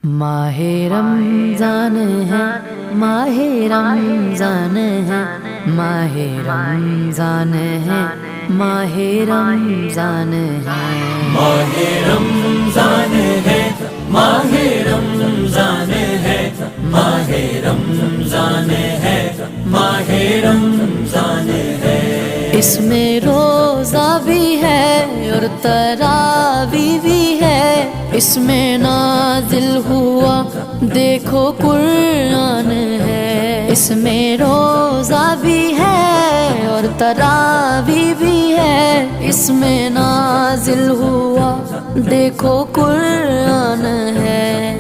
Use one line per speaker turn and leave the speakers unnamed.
माहे रमजान है, माहे रमजान है, माहे रमजान है, माहे रमजान है,
माहे रमजान है, माहे रमजान है, माहे रमजान है, माहे रमजान है।
इसमें रोजा भी है और तरावी भी है, इसमें नाजिल हुआ देखो कुरान है। इसमें रोजा भी है और तरावी भी है, इसमें नाजिल हुआ देखो कुरान है।